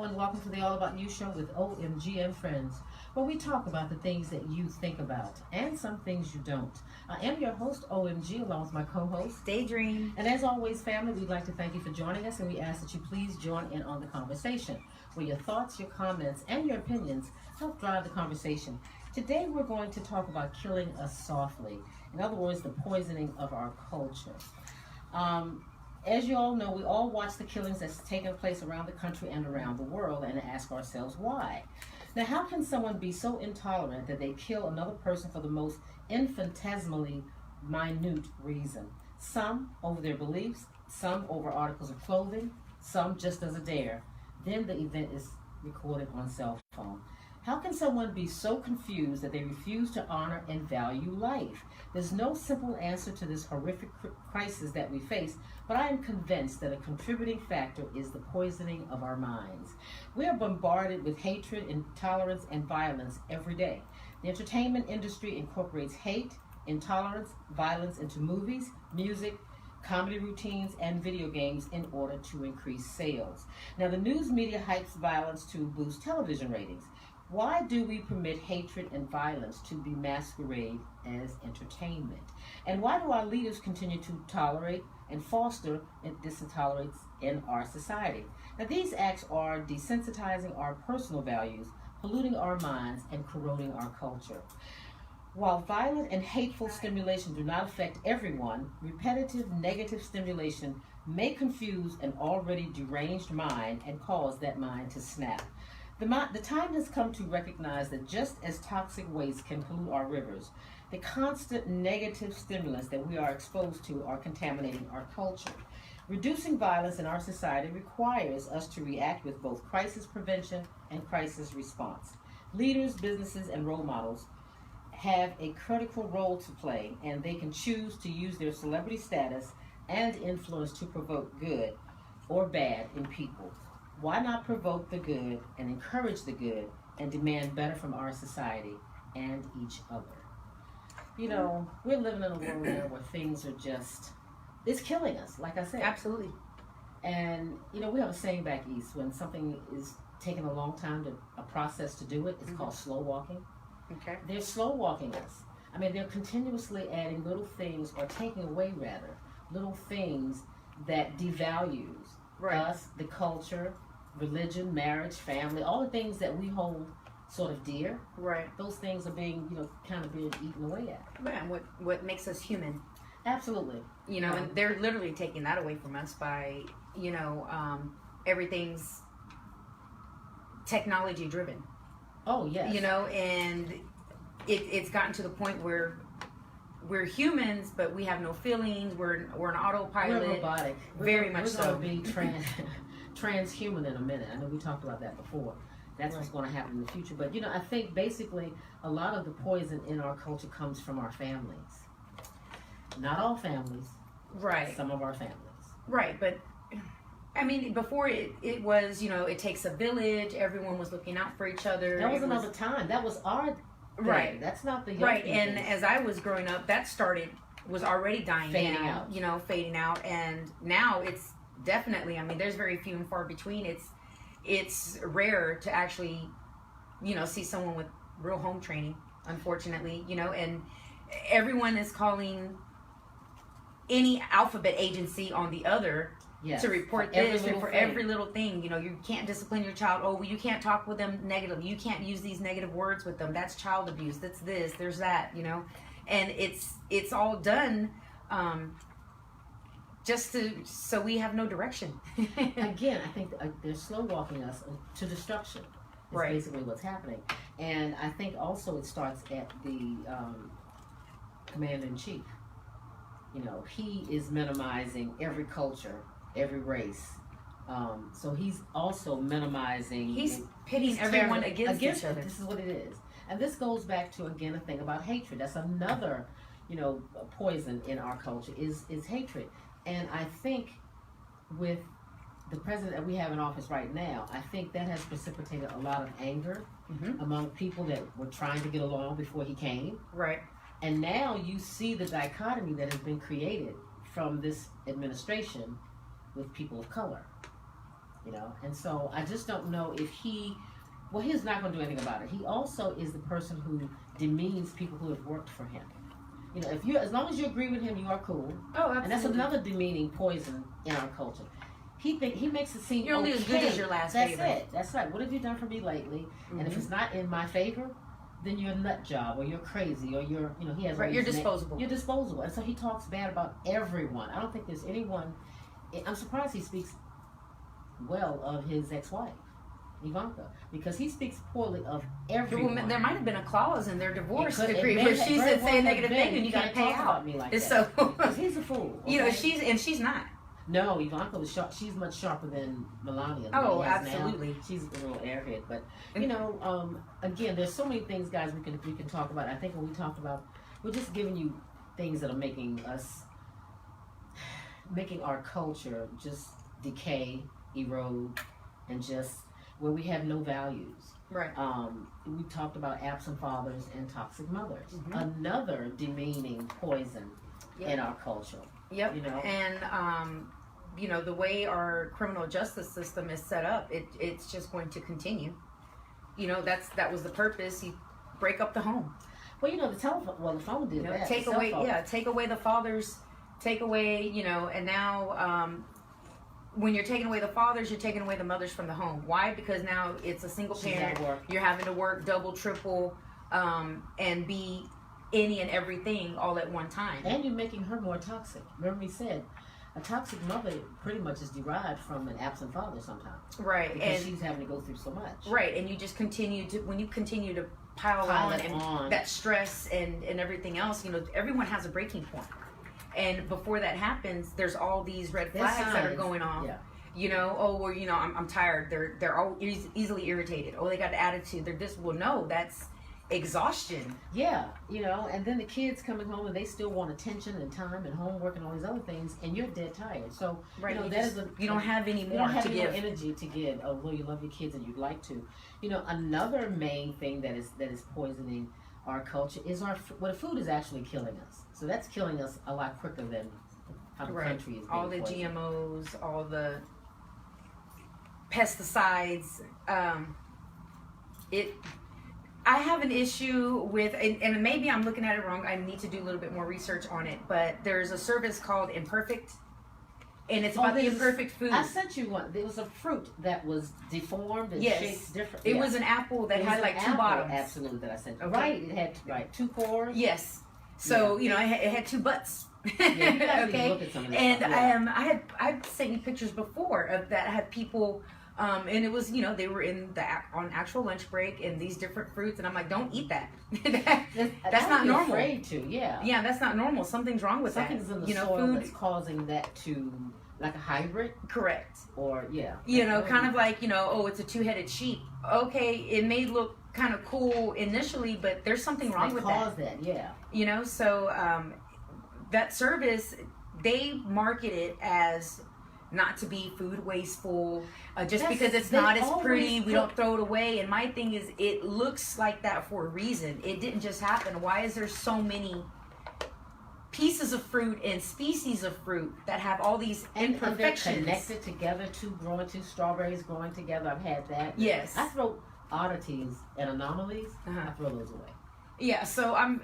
Hello and welcome to the All About You show with OMG and Friends, where we talk about the things that you think about and some things you don't. I am your host, OMG, along with my co-host, Daydream. And as always, family, we'd like to thank you for joining us, and we ask that you please join in on the conversation, where your thoughts, your comments, and your opinions help drive the conversation. Today we're going to talk about killing us softly. In other words, the poisoning of our culture. As you all know, we all watch the killings that's taking place around the country and around the world and ask ourselves why. Now, how can someone be so intolerant that they kill another person for the most infinitesimally minute reason? Some over their beliefs, some over articles of clothing, some just as a dare. Then the event is recorded on cell phone. How can someone be so confused that they refuse to honor and value life? There's no simple answer to this horrific crisis that we face, but I am convinced that a contributing factor is the poisoning of our minds. We are bombarded with hatred, intolerance, and violence every day. The entertainment industry incorporates hate, intolerance, violence into movies, music, comedy routines, and video games in order to increase sales. Now, the news media hypes violence to boost television ratings. Why do we permit hatred and violence to be masquerade as entertainment? And why do our leaders continue to tolerate and foster this intolerance in our society? Now, these acts are desensitizing our personal values, polluting our minds, and corroding our culture. While violent and hateful stimulation do not affect everyone, repetitive negative stimulation may confuse an already deranged mind and cause that mind to snap. The time has come to recognize that just as toxic waste can pollute our rivers, the constant negative stimulants that we are exposed to are contaminating our culture. Reducing violence in our society requires us to react with both crisis prevention and crisis response. Leaders, businesses, and role models have a critical role to play, and they can choose to use their celebrity status and influence to provoke good or bad in people. Why not provoke the good and encourage the good and demand better from our society and each other? You know, we're living in a world now where things are just, it's killing us, like I said. Absolutely. And, you know, we have a saying back east, when something is taking a long time a process to do it, it's called slow walking. Okay. They're slow walking us. I mean, they're continuously adding little things, or taking away rather, little things that devalues us, the culture, religion, marriage, family, all the things that we hold sort of dear. Right. Those things are being, kind of being eaten away at. Man, what makes us human? Absolutely. And they're literally taking that away from us by, everything's technology driven. Oh, yes. And it's gotten to the point where we're humans, but we have no feelings. We're an autopilot. We're robotic. Very much so. We're going to be transhuman in a minute. I know we talked about that before. That's what's going to happen in the future. But, I think basically a lot of the poison in our culture comes from our families. Not all families. Right. Some of our families. Right. But, I mean, before it was, it takes a village. Everyone was looking out for each other. That was another time. That was our thing. Right. That's not the young right. people. And as I was growing up, that was already dying fading down, out. Fading out. And now it's definitely, I mean, there's very few and far between. It's rare to actually, see someone with real home training, unfortunately, and everyone is calling any alphabet agency on the other to report this and for every little thing. You can't discipline your child. Oh, well, you can't talk with them negatively. You can't use these negative words with them. That's child abuse. That's this. There's that. And it's all done just so we have no direction. Again, I think they're slow walking us to destruction. Is basically what's happening. And I think also it starts at the commander in chief. He is minimizing every culture, every race. So he's also minimizing. He's pitting everyone against each other. This is what it is. And this goes back to, again, a thing about hatred. That's another, poison in our culture is hatred. And I think with the president that we have in office right now, I think that has precipitated a lot of anger among people that were trying to get along before he came. Right. And now you see the dichotomy that has been created from this administration with people of color. you know. And so I just don't know if well, he's not going to do anything about it. He also is the person who demeans people who have worked for him. You know, as long as you agree with him, you are cool. Oh, absolutely. And that's another demeaning poison in our culture. He makes it seem you're only as good as your last That's favorite. it. That's right. What have you done for me lately? And if it's not in my favor, then you're a nut job, or you're crazy, or you're, you know, he has. Right, you're disposable. You're disposable, and so he talks bad about everyone. I don't think there's anyone. I'm surprised he speaks well of his ex-wife, Ivanka, because he speaks poorly of everyone. Well, there might have been a clause in their divorce decree may where have she very said well say a have negative been. thing and you got to pay can't talk out. about me like It's that. so Because he's a fool. Okay? you know, she's not. No, Ivanka was sharp. She's much sharper than Melania. Oh, absolutely. Now. She's a real airhead. But you know, again, there's so many things, guys, we can talk about. I think when we talked about, we're just giving you things that are making our culture just decay, erode, and just where we have no values. Right. We talked about absent fathers and toxic mothers. Another demeaning poison in our culture. Yep. You know, and you know, the way our criminal justice system is set up, it's just going to continue. You know, that was the purpose. You break up the home. Well, you know, the telephone. Well, the phone did that. Take away, take away the fathers. Take away, you know, and now when you're taking away the fathers, you're taking away the mothers from the home. Why? Because now it's a single parent. You're having to work double, triple, and be any and everything all at one time. And you're making her more toxic. Remember we said a toxic mother pretty much is derived from an absent father sometimes. Right. Because she's having to go through so much. Right. And you just continue to pile on that stress and everything else, you know, everyone has a breaking point. And before that happens, there's all these red flags that are going off. Yeah. You know, oh, well, you know, I'm tired. They're all easily irritated. Oh, they got an attitude. They're this. Well, no, that's exhaustion. Yeah, you know, and then the kids coming home and they still want attention and time and homework and all these other things, and you're dead tired. So right, you know, you don't have any more to give. Energy to give. Although you love your kids and you'd like to, you know, another main thing that is poisoning our culture is the food is actually killing us. So that's killing us a lot quicker than how the country is. All the poisoned. GMOs, all the pesticides. I have an issue with, and maybe I'm looking at it wrong. I need to do a little bit more research on it. But there's a service called Imperfect, and it's about the imperfect food. I sent you one. There was a fruit that was deformed and shaped different. It was an apple that had like two bottoms. Absolutely, that I sent you. Okay. Right, it had two cores. Yes. So you know, it had two butts. Yeah, okay. Look at some of that and stuff. I've sent you pictures before of that. I had people. And it was, you know, they were on actual lunch break and these different fruits, and I'm like, don't eat that. That's not normal. Afraid to, yeah, that's not normal. Something's wrong with Something's that. in the you know, soil food that's causing that to, like a hybrid. Correct. Or you know, kind of like, you know, oh, it's a two-headed sheep. Okay, it may look kind of cool initially, but there's something wrong with that. Yeah. You know, so that service, they market it as not to be food wasteful, just because it's not as pretty, we don't throw it away. And my thing is, it looks like that for a reason. It didn't just happen. Why is there so many pieces of fruit and species of fruit that have all these imperfections? And they're connected together, two strawberries growing together. I've had that. Yes. I throw oddities and anomalies. I throw those away. Yeah, so I'm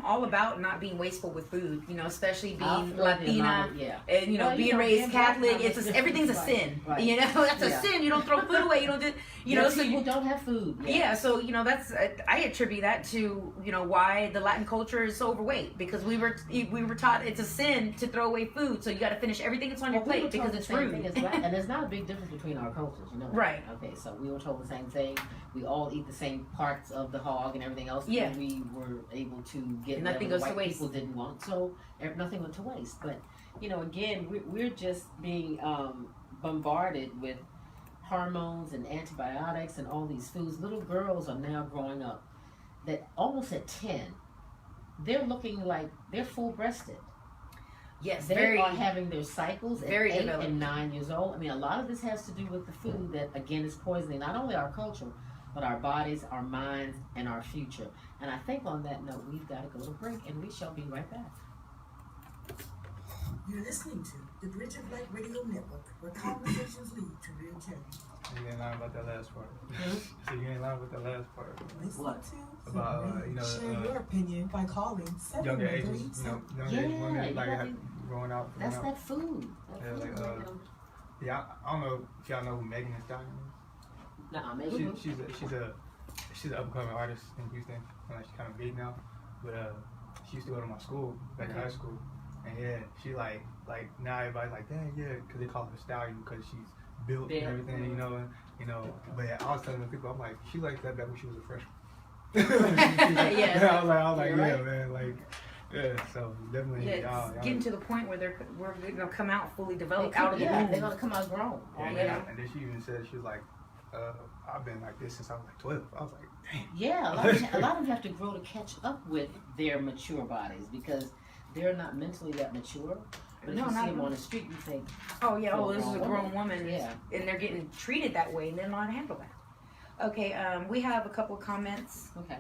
all about not being wasteful with food, you know, especially being Latina, and you know, being raised Catholic. Everything's a sin, you know. That's a sin. You don't throw food away. You don't do, you know. So people don't have food. Yeah, so you know, that's I attribute that to, you know, why the Latin culture is so overweight, because we were taught it's a sin to throw away food, so you got to finish everything that's on your plate because it's rude. And there's not a big difference between our cultures, you know. Right. Okay, so we were told the same thing. We all eat the same parts of the hog and everything else. Yeah. And we were able to get nothing goes white to waste. People didn't want, so nothing went to waste. But you know, again, we're just being bombarded with hormones and antibiotics and all these foods. Little girls are now growing up that almost at 10, they're looking like they're full-breasted. Yes, they are having their cycles at 8 developed. and 9 years old. I mean, a lot of this has to do with the food that, again, is poisoning not only our culture, but our bodies, our minds, and our future. And I think on that note, we've got to go to break, and we shall be right back. You're listening to the Bridge of Light Radio Network, where conversations lead to real change. You ain't lying about that last part. So you ain't lying about that last part. Listen What? to About share your opinion by calling younger ages, younger age women like growing out. That's that food. Yeah, like yeah, I don't know if y'all know who Megan Thee Stallion is. Nah, maybe. She's an upcoming artist in Houston. Like she's kind of big now, but she used to go to my school back in high school, and yeah, she like now everybody's like, dang, yeah, because they call her Stallion because she's built and everything, you know. But yeah, I was telling the people, I'm like, she likes that back when she was a freshman. Yeah. I was like, yeah, right. man, like. Yeah, so definitely. Yeah, y'all getting to the point where we're gonna come out fully developed They out of the womb. they're gonna come out grown. And Yeah. then she even said, she was like, I've been like this since I was like 12. I was like, damn. Yeah, a lot of them have to grow to catch up with their mature bodies because they're not mentally that mature. But if you see them on the street, you think, Oh yeah, this is a grown woman. Yeah. And they're getting treated that way and they don't know how to handle that. Okay, we have a couple of comments okay.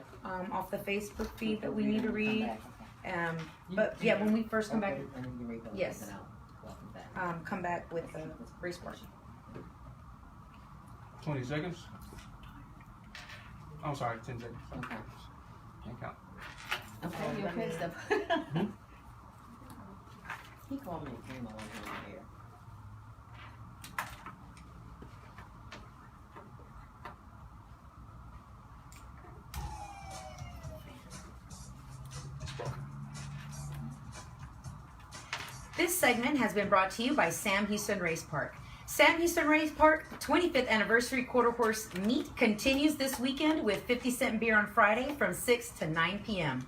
off the Facebook feed that we need to Come read. back, okay. But yeah, when we first come back, And then you read those Yes. and out. Welcome back. come back with race part. 20 seconds. I'm sorry, 10 seconds. Okay. Can't count. Okay, you okay, Steph? He called me and came along here. This segment has been brought to you by Sam Houston Race Park. Sam Houston Race Park 25th anniversary quarter horse meet continues this weekend with 50-cent beer on Friday from 6 to 9 p.m.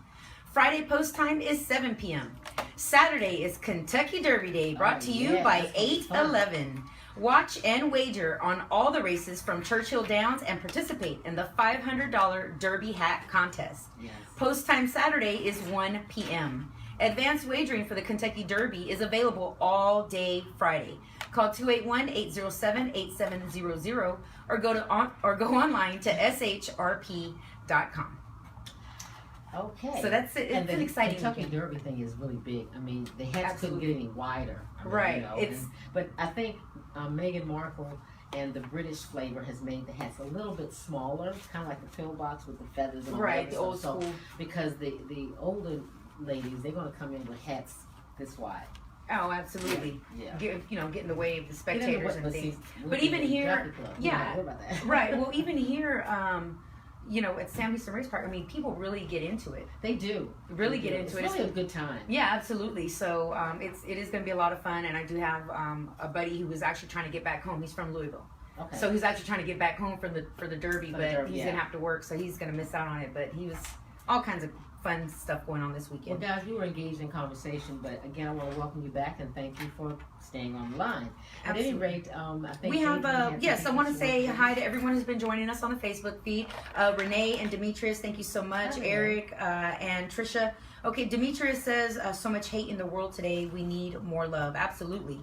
Friday post time is 7 p.m. Saturday is Kentucky Derby Day, brought to you by 811. Watch and wager on all the races from Churchill Downs and participate in the $500 Derby hat contest. Yes. Post time Saturday is 1 p.m. Advanced wagering for the Kentucky Derby is available all day Friday. Call 281-807-8700 or go online to shrp.com. Okay. So that's it. It's an exciting Kentucky weekend. Derby thing is really big. I mean, the hats couldn't Absolutely. get any wider. I mean, Right. You know, but I think Meghan Markle and the British flavor has made the hats a little bit smaller, kind of like the pillbox with the feathers and all Right, that the old stuff. school. So, because the older ladies, they're going to come in with hats this wide. Oh, absolutely. Yeah. Get in the way of the Get in the spectators way- and see, things. we're But even in the here, Jockey Club. We yeah, don't worry about that. right. Well, even here, at Sam Houston Race Park, I mean, people really get into it. They do. Really They get do. into It's it. really a good time. Yeah, absolutely. So it is going to be a lot of fun, and I do have a buddy who was actually trying to get back home. He's from Louisville, Okay. so he's actually trying to get back home for the Derby, For the but Derby, he's yeah. going to have to work, so he's going to miss out on it. But he was all kinds of fun stuff going on this Well, weekend. guys, we were engaged in conversation, but again, I want to welcome you back and thank you for staying on the line. At any Absolutely. rate, I think We have, Adrian yes, I something want to she say wants hi to everyone who's been joining us on the Facebook feed. Renee and Demetrius, thank you so much. Hi, Eric and Trisha. Okay, Demetrius says, so much hate in the world today. We need more love. Absolutely.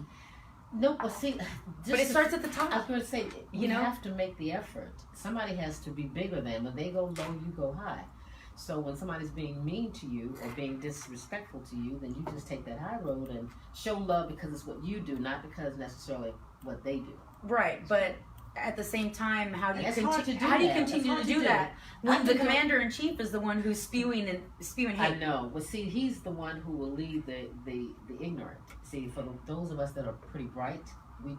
No, but see, But it starts at the I was top. going to say, You you know? have to make the effort. Somebody has to be bigger than. When they go low, you go high. So when somebody's being mean to you or being disrespectful to you, then you just take that high road and show love because it's what you do, not because necessarily what they do. Right, but at the same time, how do you It's hard to do how do you that. It's continue hard to to do do. that when I the think that- commander in chief is the one who's spewing I hate? know. Well, see, he's the one who will lead the ignorant. See, for those of us that are pretty bright, we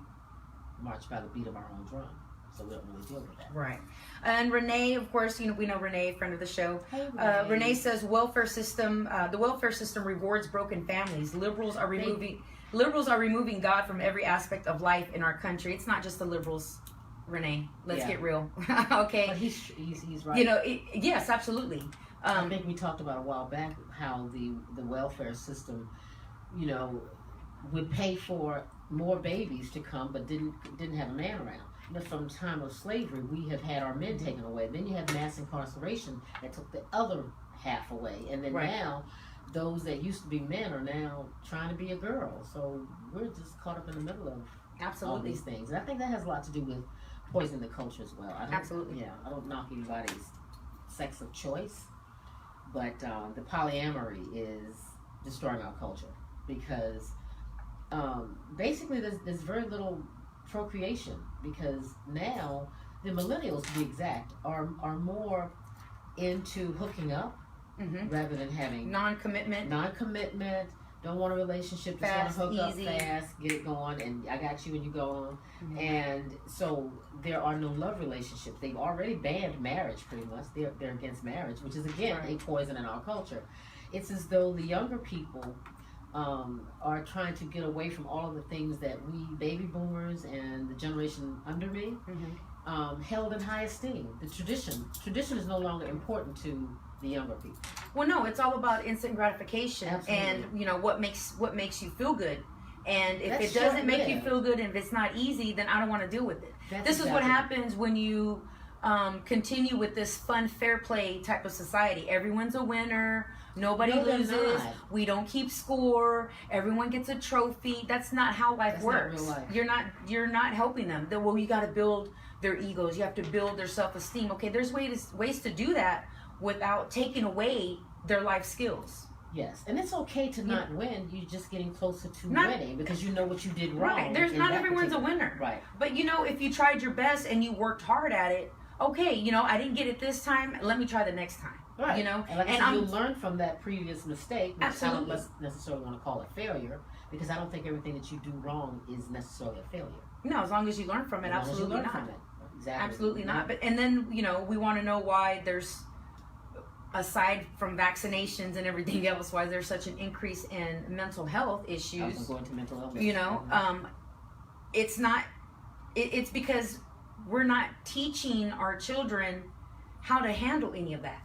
march by the beat of our own drum. So we don't really deal with that. Right. And Renee, of course, we know Renee, friend of the show. Hey, Renee says the welfare system rewards broken families. Liberals are removing God from every aspect of life in our country. It's not just the liberals, Renee. Let's Yeah. get real. Okay. But he's right. Yes, absolutely. I think we talked about a while back how the welfare system, would pay for more babies to come, but didn't have a man around. But from the time of slavery, we have had our men taken away. Then you have mass incarceration that took the other half away, and then Right. now those that used to be men are now trying to be a girl. So we're just caught up in the middle of all Absolutely. these things. And I think that has a lot to do with poisoning the culture as well. Absolutely. Yeah, I don't knock anybody's sex of choice, but the polyamory is destroying our culture because basically there's very little procreation because now the millennials, to be exact, are more into hooking up rather than having non-commitment. Don't want a relationship, just Fast, want to hook easy. up fast, get it going, and I got you and you go on. And so there are no love relationships. They've already banned marriage pretty much. They're against marriage, which is again a poison in our culture. It's as though the younger people are trying to get away from all of the things that we baby boomers and the generation under me held in high esteem. The tradition is no longer important to the younger people. Well, no, it's all about instant gratification. Absolutely. And you know what makes you feel good. And if That's it doesn't make you short-lived. feel good, and if it's not easy, then I don't want to deal with it. That's This is what exactly- happens when you continue with this fun, fair play type of society. Everyone's a winner. Nobody No, they're loses. not. We don't keep score. Everyone gets a trophy. That's not how life That's not works. real life. You're not helping them. Well, you got to build their egos. You have to build their self-esteem. Okay, there's ways to do that without taking away their life skills. Yes, and it's okay to not win. You're just getting closer to Not- winning because you know what you did wrong. Right. There's in not that everyone's a particular- winner. Right. But you know, if you tried your best and you worked hard at it, okay, you know, I didn't get it this time. Let me try the next time. Right. You know, and like I and said, I'm- you learn from that previous mistake, which Absolutely. I don't necessarily want to call it failure, because I don't think everything that you do wrong is necessarily a failure. No, as long as you learn from it, As long as you absolutely learn not. from it. Exactly. Absolutely not. But and then you know, we want to know why there's, aside from vaccinations and everything else, why there's such an increase in mental health I issues. was going to mental illness. You know, it's not. It's because we're not teaching our children how to handle any of that.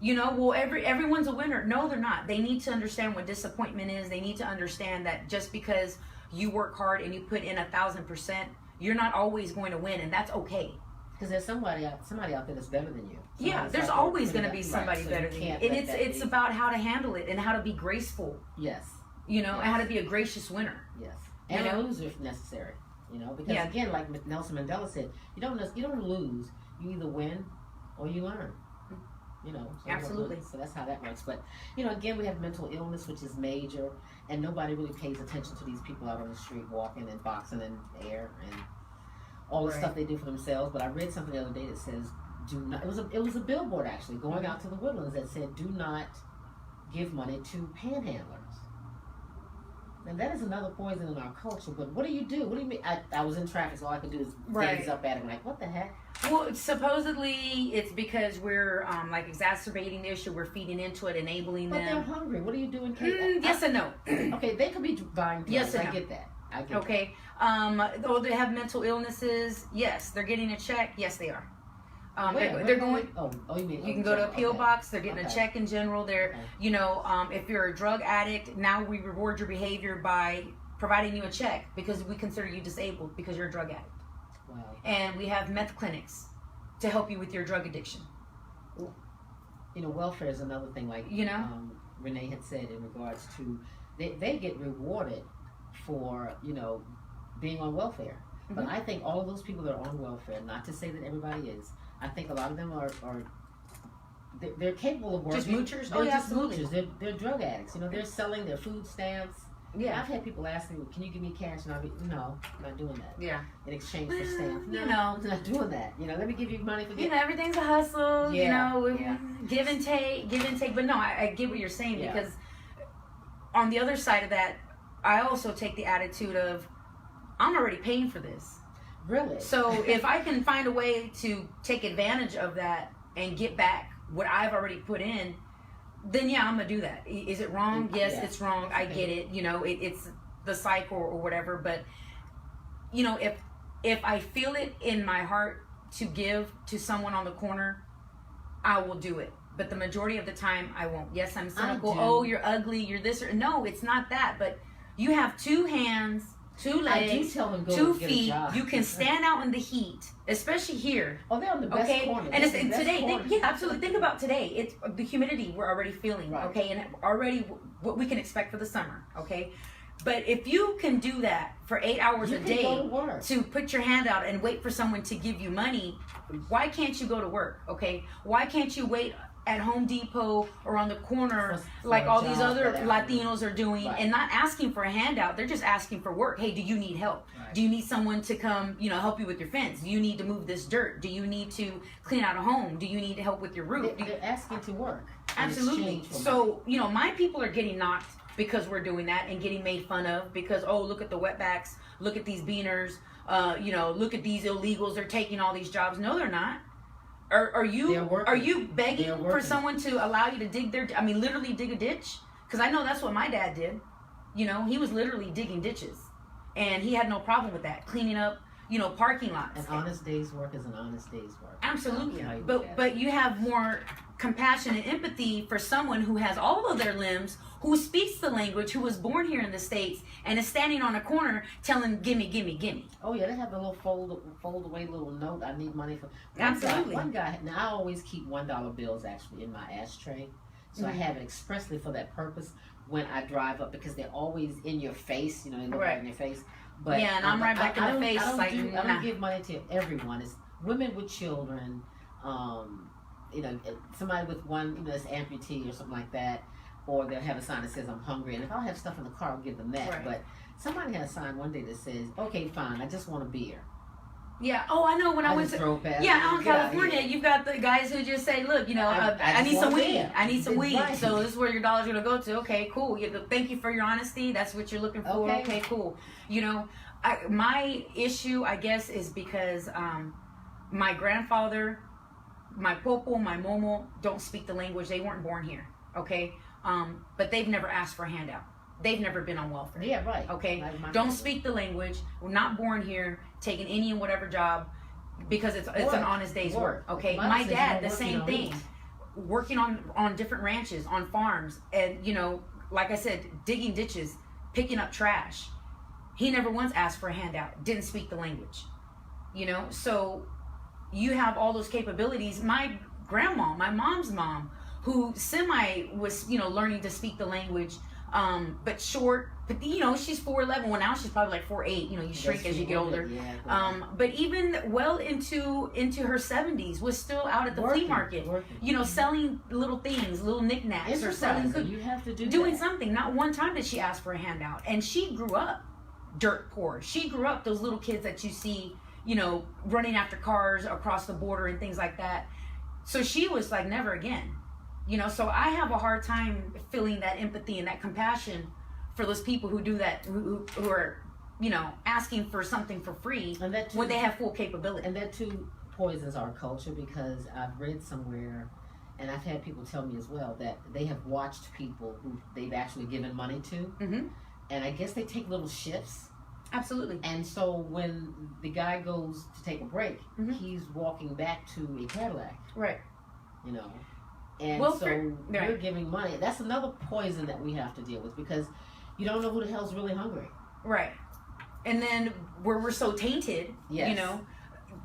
You know, well, everyone's a winner. No, they're not. They need to understand what disappointment is. They need to understand that just because you work hard and you put in 1,000%, you're not always going to win, and that's okay. Because there's somebody out there that's better than you. Yeah, Somebody's there's out there always that's going to better be than- somebody right, so better you than you. can't And let that it's be- about how to handle it and how to be graceful. Yes. You know, and how to be a gracious winner. Yes. You And know? a loser if necessary. You know, because Yeah. again, like Nelson Mandela said, you don't lose. You either win or you learn. You know, so you don't Absolutely. lose. So that's how that works. But you know, again, we have mental illness, which is major, and nobody really pays attention to these people out on the street walking and boxing in air and all the Right. stuff they do for themselves. But I read something the other day that says, "Do not." It was a billboard actually going out to the woodlands that said, "Do not give money to panhandlers." And that is another poison in our culture. But what do you do? What do you mean? I was in traffic, so all I could do is Right. gaze up at it, like, what the heck? Well, supposedly it's because we're like exacerbating the issue. We're feeding into it, enabling But they're them. hungry. What do you do in case? Yes and no. Okay, they could be buying drugs. Yes and I no. get that. I get Okay. Or they have mental illnesses. Yes, they're getting a check. Yes, they are. Where They're going. Oh, you mean? You can go to a P.O. okay. box. They're getting a Okay. check in general. They're, Okay. you know, if you're a drug addict, now we reward your behavior by providing you a check because we consider you disabled because you're a drug addict. Wow. And we have meth clinics to help you with your drug addiction. You know, welfare is another thing. Like You know? Renee had said in regards to they get rewarded for being on welfare. But Mhm. I think all of those people that are on welfare, not to say that everybody is, I think a lot of them are they're capable of working. Just moochers? They're Oh, yeah, just absolutely. moochers. They're drug addicts. You know, they're selling their food stamps. Yeah. I've had people ask me, "Can you give me cash?" And I'll be, "No, I'm not doing that." Yeah. In exchange for stamps. You No, know. I'm not doing that. You know, let me give you money for You know, everything's a hustle, Yeah, you know, yeah. give and take. But no, I get what you're saying Yeah. because on the other side of that, I also take the attitude of, I'm already paying for this. Really. So if I can find a way to take advantage of that and get back what I've already put in, then yeah, I'm gonna do that. Is it wrong? Yes, Yeah. it's wrong. I get it. You know, it's the cycle or whatever. But you know, if I feel it in my heart to give to someone on the corner, I will do it. But the majority of the time, I won't. Yes, I'm cynical. do. Oh, you're ugly. You're this. Or no, it's not that. But you have 2 hands, 2 I do legs, tell them go 2 get a feet. job. You can stand out in the heat, especially here. Oh, they're on the best Okay, corner. and it's They're the best today. corner. Yeah, absolutely. Think about today. It's the humidity we're already feeling. Right. Okay, and already what we can expect for the summer. Okay, but if you can do that for 8 hours You a can day go to work. to put your hand out and wait for someone to give you money, why can't you go to work? Okay, why can't you wait at Home Depot or on the corner For like a all these job other that Latinos are doing, Right. and not asking for a handout. They're just asking for work. Hey, do you need help? Right. Do you need someone to come, help you with your fence? Do you need to move this dirt? Do you need to clean out a home? Do you need help with your roof? They're asking to work. in Absolutely. exchange for So, my people are getting knocked because we're doing that and getting made fun of because, oh, look at the wetbacks, look at these beaners, look at these illegals, they're taking all these jobs. No, they're not. Are you They're working. are you begging They're for working. someone to allow you to dig literally dig a ditch? Because I know that's what my dad did. He was literally digging ditches, and he had no problem with that, cleaning up, parking lots. An honest day's work is an honest day's work. Absolutely. How you look at But you have more compassion and empathy for someone who has all of their limbs, who speaks the language, who was born here in the States, and is standing on a corner telling, gimme, gimme, gimme. Oh yeah, they have the little fold away little note. I need money for. Absolutely. One guy. Now I always keep $1 bills actually in my ashtray, so I have it expressly for that purpose when I drive up because they're always in your face. They look right in your face. But Yeah, and I'm right back in the face, I like, don't nah. give money to everyone. It's women with children. Somebody with one, that's amputee or something like that, or they'll have a sign that says I'm hungry, and if I'll have stuff in the car, I'll give them that. Right. But somebody had a sign one day that says, "Okay, fine, I just want a beer." Yeah. Oh, I know. When I went just to drove past. out in Get out California, here. you've got the guys who just say, "Look, I I need just some want weed. beer." I need some weed. Right. So this is where your dollar's gonna go to. Okay, cool. Thank you for your honesty. That's what you're looking for. Okay, cool. My issue, I guess, is because my grandfather, my popo, my momo don't speak the language. They weren't born here. Okay, but they've never asked for a handout. They've never been on welfare. Yeah, right. Okay, Like my don't family. speak the language. We're not born here, taking any and whatever job, because it's an honest day's work. Okay, Mine my says dad, you're the working same on thing, it. working on different ranches, on farms, and like I said, digging ditches, picking up trash. He never once asked for a handout. Didn't speak the language. So you have all those capabilities. My grandma, my mom's mom, who was learning to speak the languge, but short. But she's 4'11". Well, now she's probably like 4'8". You shrink as you get older. Yeah, But even well into her 70s, was still out at the flea market. Selling little things, little knickknacks, or selling cookies. You have to Doing that. something. Not one time did she ask for a handout, and she grew up dirt poor. She grew up those little kids that you see, running after cars across the border and things like that. So she was like, never again. So I have a hard time feeling that empathy and that compassion for those people who do that, who are, asking for something for free And that too, when they have full capability. And that too poisons our culture because I've read somewhere, and I've had people tell me as well, that they have watched people who they've actually given money to, Mm-hmm. and I guess they take little shifts. Absolutely. And so when the guy goes to take a break, Mhm. he's walking back to a Cadillac, Right. And Well, so right. you're giving money. That's another poison that we have to deal with because you don't know who the hell's really hungry. Right. And then where we're so tainted, Yes.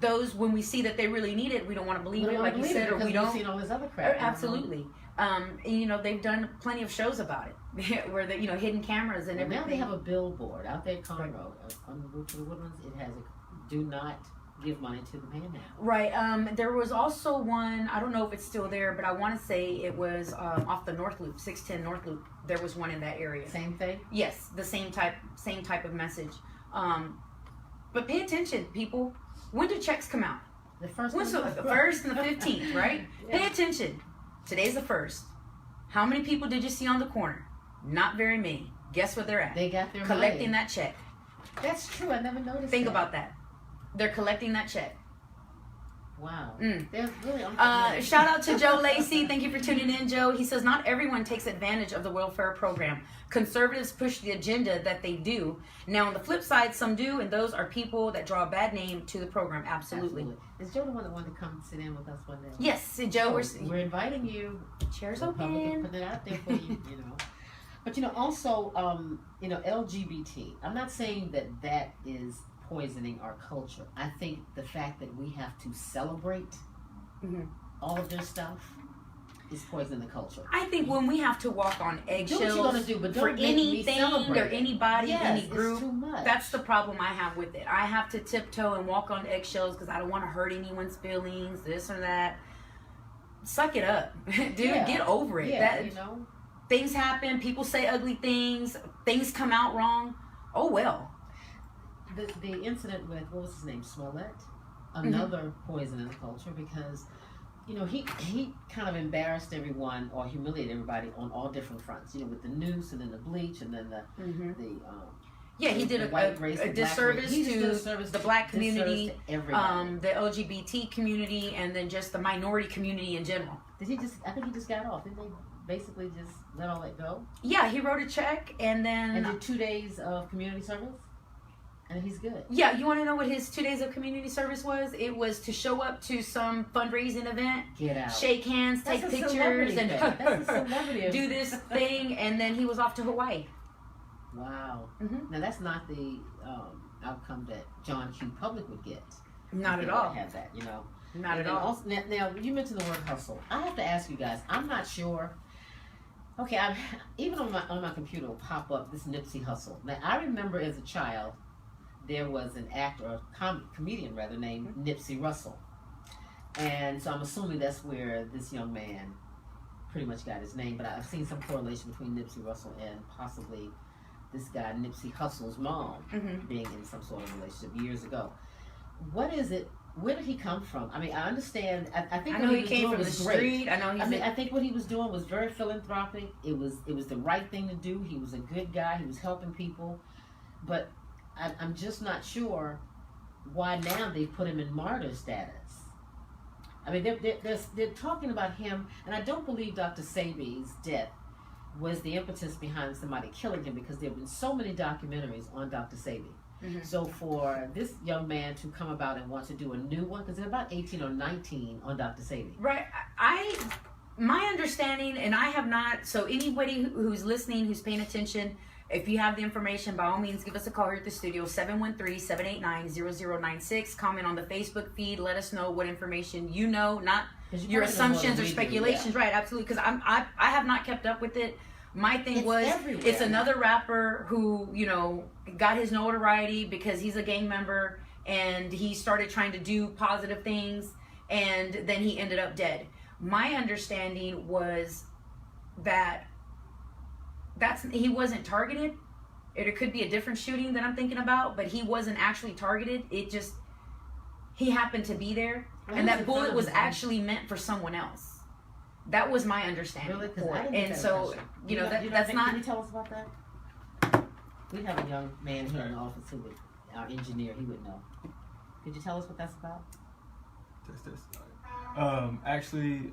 those, when we see that they really need it, we don't want to believe We it, don't like you believe said, it or we because don't. we've seen all this other crap. Absolutely. And, they've done plenty of shows about it where the hidden cameras and And everything. now they have a billboard out there, Conroe, on the route to the Woodlands. It has a do not give money to the panhandle. Right. There was also one, I don't know if it's still there, but I want to say it was off the North Loop, 610 North Loop. There was one in that area. Same thing. Yes, the same type of message. But pay attention, people. When do checks come out? The first. When's the first and the 15th, right? Yeah. Pay attention. Today's the 1st. How many people did you see on the corner? Not very many. Guess where they're at? They got their Collecting money. that check. That's true. I never noticed. Think that. about that. They're collecting that check. Wow. Mm. They're really. Shout out to Joe Lacey. Thank you for tuning in, Joe. He says, not everyone takes advantage of the welfare program. Conservatives push the agenda that they do. Now, on the flip side, some do, and those are people that draw a bad name to the program. Absolutely. Is Joe the one that wanted to come sit in with us one day? Yes, Joe, We're inviting you. chairs Republican, open. putting it out there for you, But also, LGBT. I'm not saying that is poisoning our culture. I think the fact that we have to celebrate Mhm. all of their stuff is poisoning the culture. I think when we have to walk on Do what eggshells you're gonna do, but don't for make me anything celebrate or it. anybody, Yes, any it's group, too much. that's the problem I have with it. I have to tiptoe and walk on eggshells because I don't want to hurt anyone's feelings, this or that. suck it up, dude. Yeah. Get over it. Yeah, That, you know. things happen. People say ugly things. Things come out wrong. Oh well. The incident with, what was his name, Smollett, another poison in the culture, because you know he kind of embarrassed everyone or humiliated everybody on all different fronts. You know, with the noose and then the bleach and then the Yeah, he did the a white race, the black disservice race. He just did to a service the black disservice community, to everybody. the LGBT community, and then just the minority community in general. Did he just? I think he just got off. Didn't they basically just let all that go? Yeah, he wrote a check and then. And did 2 days of community service, and he's good. Yeah, you want to know what his 2 days of community service was? It was to show up to some fundraising event, Get out. shake hands, That's take a pictures, celebrity and thing. That's a celebrity. do this thing, and then he was off to Hawaii. Wow. Mhm. Now that's not the outcome that John Q. Public would get. Not If at they all. Have that, you know. Not And at then all. Also, now you mentioned the word hustle. I have to ask you guys. I'm not sure. Okay, even on my computer will pop up this Nipsey Hussle. Now I remember as a child, there was an actor, or comedian rather, named Nipsey Russell, and so I'm assuming that's where this young man pretty much got his name. But I've seen some correlation between Nipsey Russell and possibly this guy Nipsey Hussle's mom being in some sort of relationship years ago. What is it? Where did he come from? I mean, I understand. I think I what know he he was came doing from the was great. street. I know he's. I mean, I think what he was doing was very philanthropic. It was the right thing to do. He was a good guy. He was helping people, but I'm just not sure why now they put him in martyr status. I mean, they're talking about him, and I don't believe Dr. Sebi's death was the impetus behind somebody killing him, because there have been so many documentaries on Dr. Sebi. So for this young man to come about and want to do a new one, because they're about 18 or 19 on Dr. Sebi. Right. My understanding, and I have not, so anybody who's listening, who's paying attention, if you have the information, by all means, give us a call here at the studio, 713-789-0096. Comment on the Facebook feed. Let us know what information you know, not your assumptions or speculations. Right, absolutely, because I have not kept up with it. My thing it's another rapper who, you know, got his notoriety because he's a gang member and he started trying to do positive things, and then he ended up dead. My understanding was that he wasn't targeted. It could be a different shooting that I'm thinking about, but he wasn't actually targeted. It just, he happened to be there, and that bullet was actually meant for someone else. That was my understanding. Really? And so, you know, that's not. Can you tell us about that? We have a young man here in the office who would, our engineer, he would know. Could you tell us what that's about? Actually,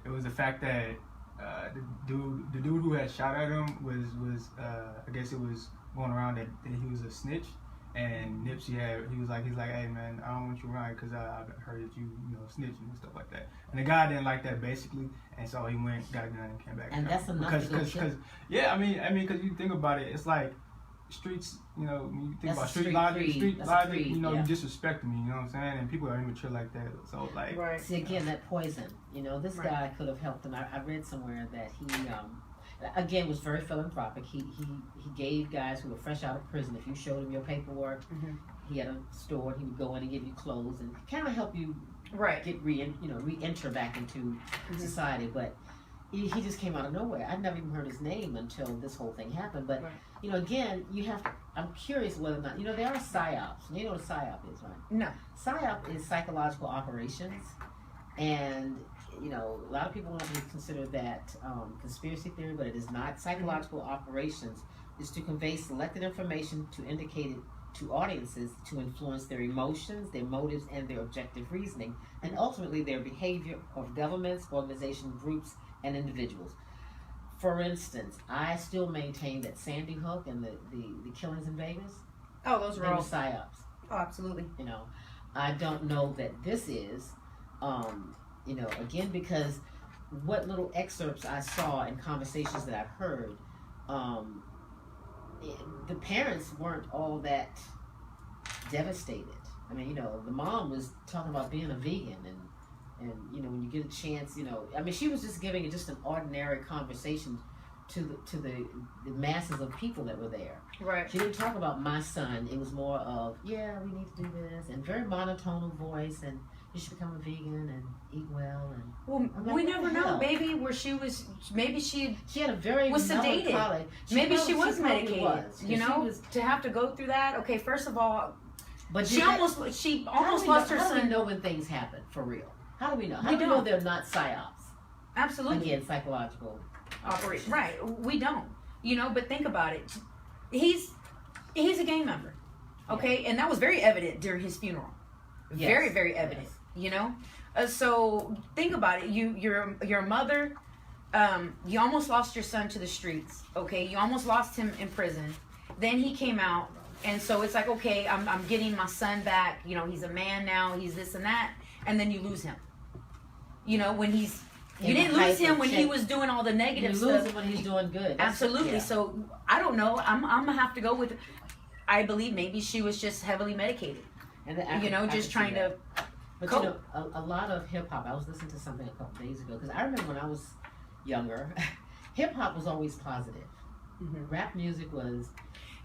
it was the fact that the dude who had shot at him was I guess it was going around that he was a snitch, and Nipsey he's like, hey man, I don't want you around because I've heard that you snitching and stuff like that, and the guy didn't like that basically, and so he went, got a gun and came back. And that's enough because yeah, I mean because you think about it, it's like streets, you know, when you think about street logic, you know, you disrespect me, you know what I'm saying? And people are immature like that. So like, see again, that poison, you know, this guy could have helped him. I read somewhere that he again was very philanthropic. He gave guys who were fresh out of prison, if you showed him your paperwork, he had a store, he would go in and give you clothes and kind of help you get re-enter back into society. But he just came out of nowhere. I'd never even heard his name until this whole thing happened. But you know, again, I'm curious whether or not, you know, there are psyops. You know what a psyop is, right? No. Psyop is psychological operations, and you know, a lot of people want to consider that conspiracy theory, but it is not. Psychological operations is to convey selected information to indicate it to audiences to influence their emotions, their motives, and their objective reasoning, and ultimately their behavior of governments, organizations, groups, and individuals. For instance, I still maintain that Sandy Hook and the killings in Vegas, those were all psyops. Oh, absolutely. You know, I don't know that this is, you know, again, because what little excerpts I saw in conversations that I've heard, the parents weren't all that devastated. I mean, you know, the mom was talking about being a vegan and you know, when you get a chance, you know, I mean, she was just giving just an ordinary conversation to the masses of people that were there. Right. She didn't talk about my son. It was more of, yeah, we need to do this, and very monotone voice, and you should become a vegan and eat well. And Well, I'm like, we what never the know. hell? Maybe where she was, maybe she she had a very was sedated. melancholy. maybe she was probably medicated. was, You 'cause know, she was, to have to go through that. Okay, first of all, but she did that- almost lost her How do we son. know when things happen for real? How do we know? How We do we know don't. they're not psyops? Absolutely. Again, psychological Operation. Right. We don't. You know, but think about it. He's a gang member. Okay, and that was very evident during his funeral. Yes. Very, very evident. Yes. You know, so think about it. You're a mother. You almost lost your son to the streets. Okay, you almost lost him in prison. Then he came out, and so it's like, okay, I'm getting my son back. You know, he's a man now. He's this and that, and then you lose him. You know, when he's you In the didn't lose height him of when he change. was doing all the You negative lose stuff. it when he's doing good. That's- Absolutely. yeah. So I don't know. I'm gonna have to go with. I believe maybe she was just heavily medicated. And then I You can- know, I just can see trying that. to. But cope. you know, a lot of hip hop. I was listening to something a couple days ago because I remember when I was younger, hip hop was always positive. Mhm. Rap music was.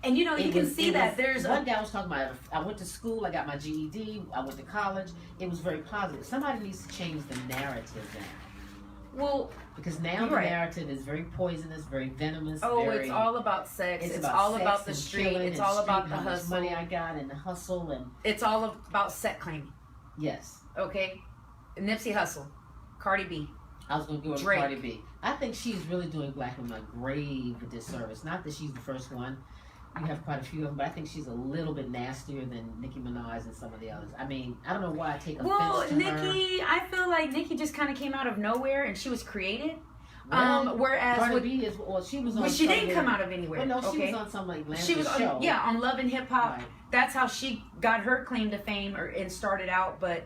And you know, you it can was- see it that was- there's one guy was talking about. I went to school. I got my GED. I went to college. It was very positive. Somebody needs to change the narrative now well, because now You're the right. narrative is very poisonous, very venomous. oh, very, it's all about sex. It's about all sex about the and street. killing It's and all about street, the how much hustle. money I got and the hustle and It's all about set claiming. yes. Okay, Nipsey Hussle, Cardi B. I was going to go with Drake. Cardi B. I think she's really doing black women a grave disservice. Not that she's the first one. You have quite a few of them, but I think she's a little bit nastier than Nicki Minaj and some of the others. I mean, I don't know why I take offense Well, to her. Nicki, I feel like Nicki just kind of came out of nowhere and she was created. Well, Whereas Cardi with, B is, well, she was on. well, she didn't some- come out of anywhere. Well, no, she okay? was on some like She was show. on Love and Hip Hop. Right. That's how she got her claim to fame and started out. But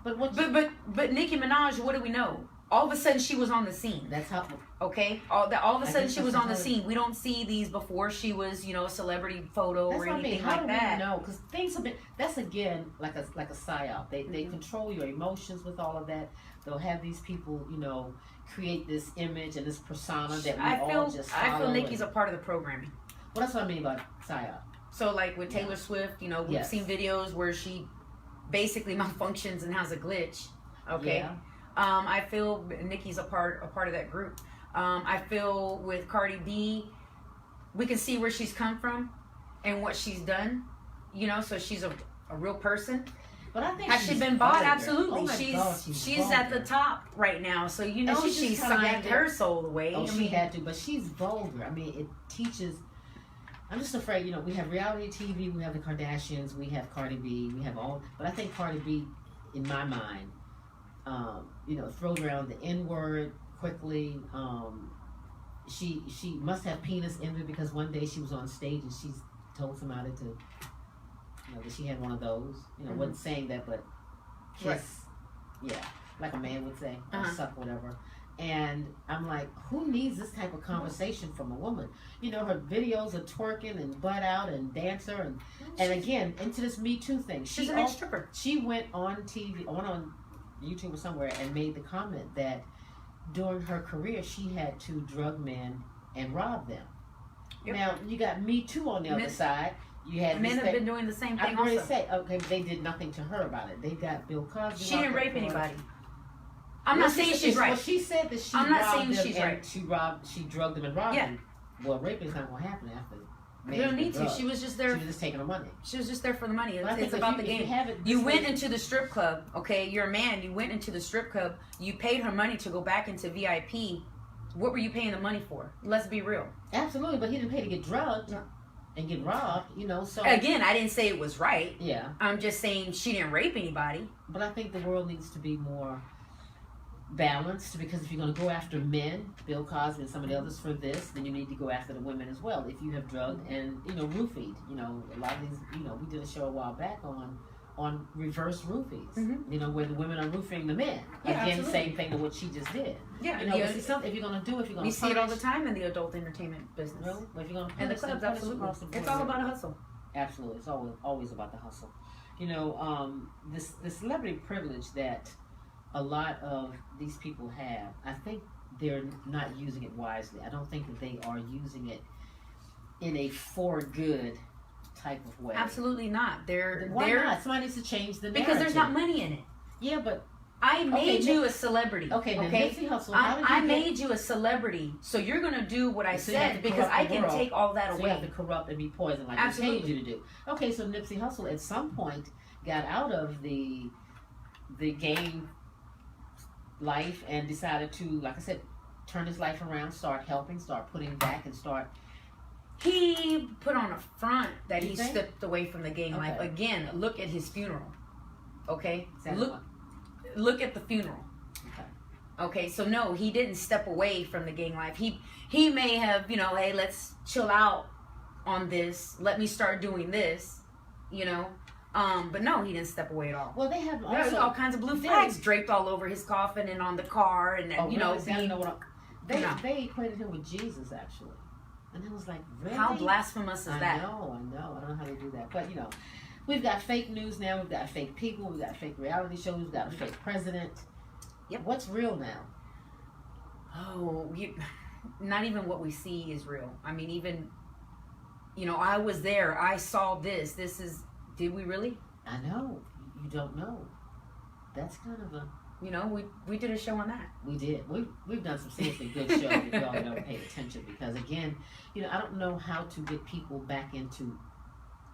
Nicki Minaj, what do we know? All of a sudden she was on the scene. That's how. Okay, all of a I sudden guess she was that's on the how it- scene. We don't see these before she was, a celebrity photo That's or what I mean. anything How like do that. we know? Because things have been. That's again like a psyop. They Mm-hmm. control your emotions with all of that. They'll have these people, create this image and this persona that we all just follow. I feel Nicki's a part of the programming. Well, that's what I mean by psyop. So like with Taylor Swift, we've Yes. seen videos where she basically malfunctions and has a glitch. Okay. Yeah. I feel Nicki's a part of that group. I feel with Cardi B, we can see where she's come from and what she's done. So she's a real person. But I think Has she she's been bought? vulgar. Absolutely. Oh my God, she's at the vulgar. top right now. So And she she just kinda signed got her there. soul away. Oh, I she mean, had to, but she's vulgar. I mean, it teaches. I'm just afraid, we have reality TV, we have the Kardashians, we have Cardi B, we have all. But I think Cardi B, in my mind, throws around the N word quickly. She must have penis envy because one day she was on stage and she's told somebody to, that she had one of those. Wasn't saying that, but kiss, Right. yeah, like a man would say, or Uh-huh. suck, whatever. And I'm like, who needs this type of conversation from a woman? Her videos are twerking and butt out and dancer and again into this Me Too thing. she's an ex-stripper. She went on TV, on YouTube or somewhere, and made the comment that during her career she had to drug men and rob them. Yep. Now you got Me Too on the other Men- side. You had Men this have thing- been doing the same I'm thing going to also. say, okay, they did nothing to her about it. They got Bill Cosby. She didn't locked up rape for it. anybody. I'm not saying she's right. Well, she said that she I'm not robbed saying them she's and right. she drugged them and robbed Yeah. them. Well, raping is not going to happen after. You don't need to. She was just there. She was just taking the money. She was just there for the money. But I think It's if about you- the if game. You, have it You this went way- into the strip club, okay? You're a man. You went into the strip club. You paid her money to go back into VIP. What were you paying the money for? Let's be real. Absolutely, but he didn't pay to get drugged No. and get robbed. So Again, I didn't say it was right. yeah. I'm just saying she didn't rape anybody. But I think the world needs to be more balanced because if you're going to go after men, Bill Cosby and some of the others for this, then you need to go after the women as well. If you have drugged and roofied, a lot of these, we did a show a while back on reverse roofies. Mhm. Where the women are roofing the men. Yeah, Again, absolutely. same thing to what she just did. Yeah, But see, something if you're going to do, if you're going we to see it all the time in the adult entertainment business. Well, if you're going to And the clubs, absolutely. It's all about a hustle. Absolutely, it's always about the hustle. This celebrity privilege that a lot of these people have, I think they're not using it wisely. I don't think that they are using it in a for good type of way. Absolutely not. Why not? Somebody needs to change the narrative. Because there's not money in it. Yeah, but I made Okay, you a celebrity. okay, then Okay. Nipsey Hussle. How did I he get- made you a celebrity, so you're gonna do what I So you have said to because corrupt I the can world. take all that So you have to away. corrupt and be poisoned like Absolutely. they paid you to do. Okay, so Nipsey Hussle at some point got out of the game life and decided to, like I said, turn his life around, start helping, start putting back, and start. He put on a front that You he think? stepped away from the gang life. Okay. Again, look at his funeral. Okay, Exactly. look at the funeral. Okay. Okay, so no, he didn't step away from the gang life. He may have, hey, let's chill out on this. Let me start doing this, But no, he didn't step away at all. Well, they have There's also all kinds of blue flags draped all over his coffin and on the car, and really? See, I don't know what they No. they equated him with Jesus actually, and I was like, really? How blasphemous is I that? know. I don't know how they do that, but we've got fake news now. We've got fake people. We've got fake reality shows. We've got a fake president. Yep. What's real now? Oh, not even what we see is real. I mean, even, I was there. I saw this. Did we really? I know. You don't know. That's kind of a. We did a show on that. We did. We've done some seriously good shows if y'all never paid attention because again, I don't know how to get people back into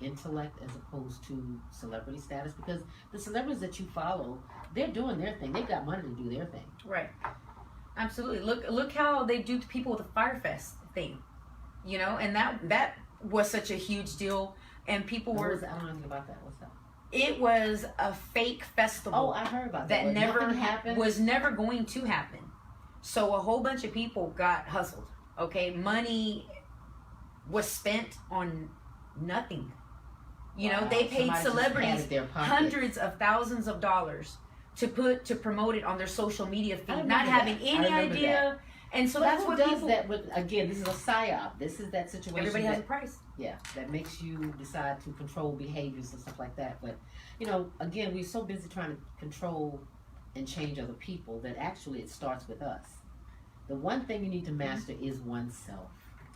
intellect as opposed to celebrity status because the celebrities that you follow, they're doing their thing. They've got money to do their thing. Right. Absolutely. Look how they do to people with the Firefest thing. And that was such a huge deal, and people I were. don't know anything about that. What's that? It was a fake festival. Oh, I heard about that that. never happened. was never going to happen. So a whole bunch of people got hustled. Okay, money was spent on nothing. Wow. They paid Somebody just celebrities padded their pockets. hundreds of thousands of dollars to promote it on their social media feed, remember not having that. I any remember idea. And so But that's who what does people. that with, again, this is a psyop. This is that situation. Everybody has a that, price. yeah, that makes you decide to control behaviors and stuff like that. But, again, we're so busy trying to control and change other people that actually it starts with us. The one thing you need to master is oneself.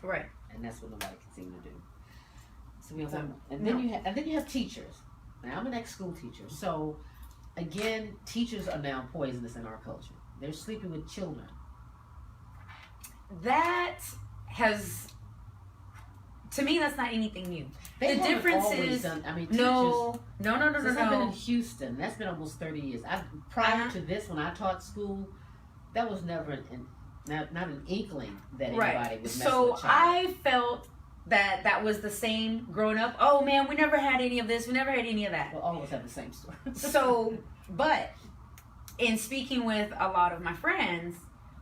Right. And that's what nobody can seem to do. So we have So, one, and then you have teachers. Now I'm an ex-school teacher, so again, teachers are now poisonous in our culture. They're sleeping with children. That has, to me, that's not anything new. They The haven't difference always is done, teachers. no. Since I've been in Houston, that's been almost 30 years. Prior Uh-huh. to this, when I taught school, that was never not an inkling that anybody Right. was messing So with a child. I felt that was the same growing up. Oh man, we never had any of this. We never had any of that. Well, all of us have the same story. So, but in speaking with a lot of my friends,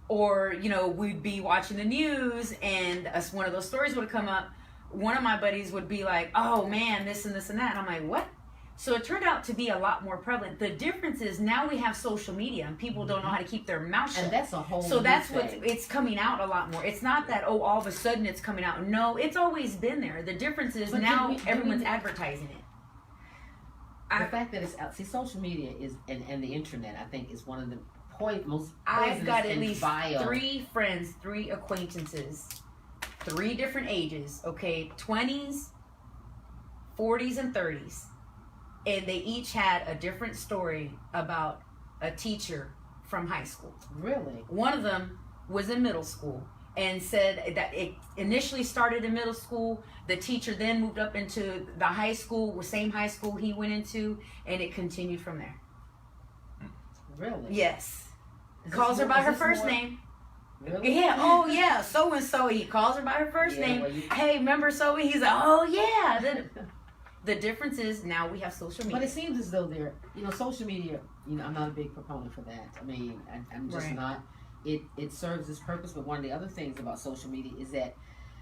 or we'd be watching the news and one of those stories would come up. One of my buddies would be like, "Oh man, this and this and that." And I'm like, "What?" So it turned out to be a lot more prevalent. The difference is now we have social media and people don't know how to keep their mouth shut. And that's a whole So new that's thing. what it's coming out a lot more. It's not that all of a sudden it's coming out. No, it's always been there. The difference is But now do we- everyone's advertising it. The fact that it's out. See, social media is and the internet, I think, is one of the most I've poisonous got at and least vile. 3 friends, 3 acquaintances, 3 different ages. Okay, 20s, 40s, and 30s, and they each had a different story about a teacher from high school. Really? One of them was in middle school and said that it initially started in middle school. The teacher then moved up into the high school, same high school he went into, and it continued from there. Really? Yes. Is Calls this her more- by is her this first more- name. Really? Yeah, oh yeah, so and so. He calls her by her first Yeah, name. well, Hey, remember so? He's like, oh yeah. The difference is now we have social media. But it seems as though social media, I'm not a big proponent for that. I mean, I'm just Right. not. It serves its purpose, but one of the other things about social media is that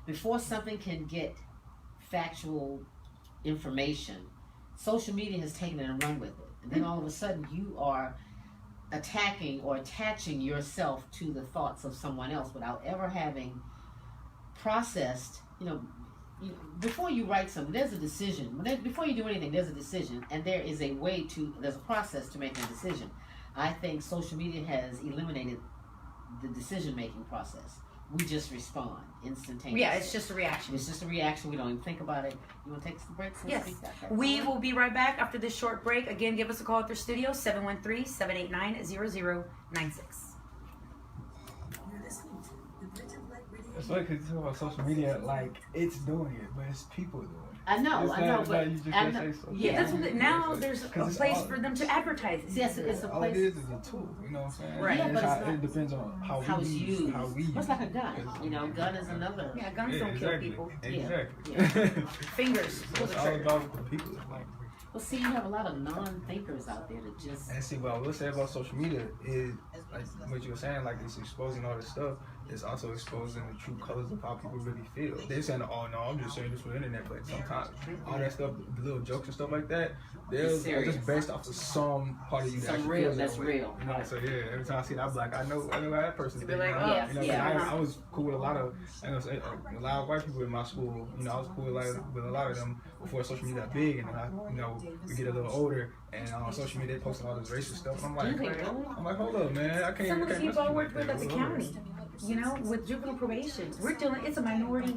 before something can get factual information, social media has taken it and run with it. And then all of a sudden you are attacking or attaching yourself to the thoughts of someone else without ever having processed, before you write something, there's a decision. Before you do anything, there's a decision, and there's a process to making a decision. I think social media has eliminated the decision-making process. we just respond instantaneously. Yeah, it's just a reaction. It's just a reaction. We don't even think about it. You want to take some breaks and Yes. speak that? We will be right back after this short break. Again, give us a call at their studio, 713-789-0096. You're listening to the Bridge of Light Radio. It's funny because you talk about social media, like it's doing it, but it's people doing it. I know, It's I know, not but you just I can't know- say so. yeah. That's what now there's a 'Cause it's place all- for them to advertise. Yes, it's a all place. it is a tool. You know what I'm saying? Right. Yeah, And but it's it's how, not- it depends on how How it's we use used. how we use It's like a it. gun. You know, gun is another. Yeah, guns don't kill people. Exactly. Yeah. Fingers. So it's all about the people. Like, Well, see, you have a lot of non-thinkers out there that just. and see, what I will say about social media is, like what you were saying, like it's exposing all this stuff. It's also exposing the true colors of how people really feel. They're saying, "Oh no, I'm just saying this for the internet," but sometimes all that stuff, the little jokes and stuff like that, they're It's serious. just based off of some part of you that Some actually real, feels that that's way. real. You know, so yeah, every time I see that, I'm like, I know how that person Be thinks. like, you know, oh, you know, yeah. I was cool with a lot of, I ain't gonna say, a lot of white people in my school. You know, I was cool with a lot of them before social media got big, and then we get a little older, and on social media they posting all this racist stuff. And I'm like, hold up, man, I can't. Some of the can't people I mess worked with with at the you like that. county, you know, with juvenile probation, we're dealing. It's a minority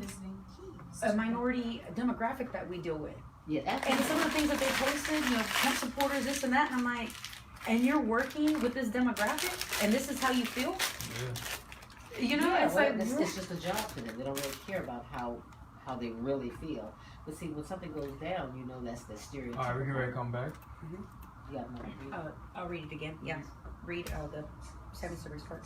demographic that we deal with. Yeah, that's And some of the things that they posted, you know, Trump supporters, this and that, and I'm like, and you're working with this demographic, and this is how you feel? Yeah. You know, yeah, it's well, like, it's just a job to them. They don't really care about how they really feel. But see, when something goes down, you know that's the stereotype. All right, we can ready to come back. You got another read? I'll read it again. Yeah, read the 7 series part.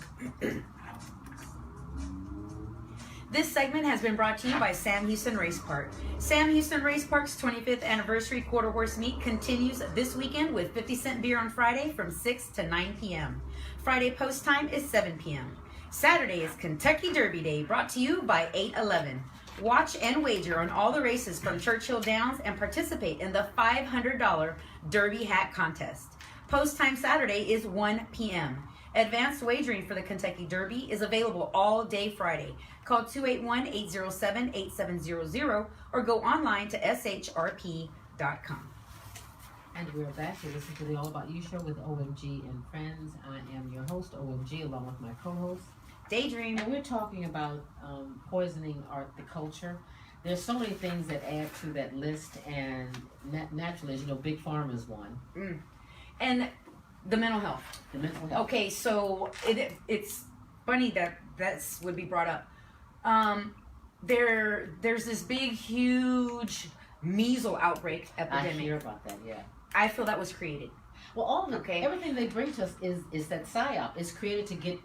This segment has been brought to you by Sam Houston Race Park. Sam Houston Race Park's 25th anniversary quarter horse meet continues this weekend with 50-cent beer on Friday from 6 to 9 p.m. Friday post time is 7 p.m. Saturday is Kentucky Derby Day, brought to you by 811. Watch and wager on all the races from Churchill Downs and participate in the $500 Derby Hat Contest. Post time Saturday is 1 p.m. Advanced wagering for the Kentucky Derby is available all day Friday. Call 281-807-8700 or go online to shrp.com. And we're back. You're listening to the All About You show with OMG and Friends. I am your host, OMG, along with my co-host, Daydream. And we're talking about poisoning the culture. There's so many things that add to that list, and naturally, as you know, Big Pharma is one. And the mental health. The mental health. Okay, so it's funny that that's would be brought up. There's this big, huge measles outbreak epidemic. I hear about that. Yeah. I feel that was created. Well, all of it, Okay. everything they bring to us is that psyop. It's created to get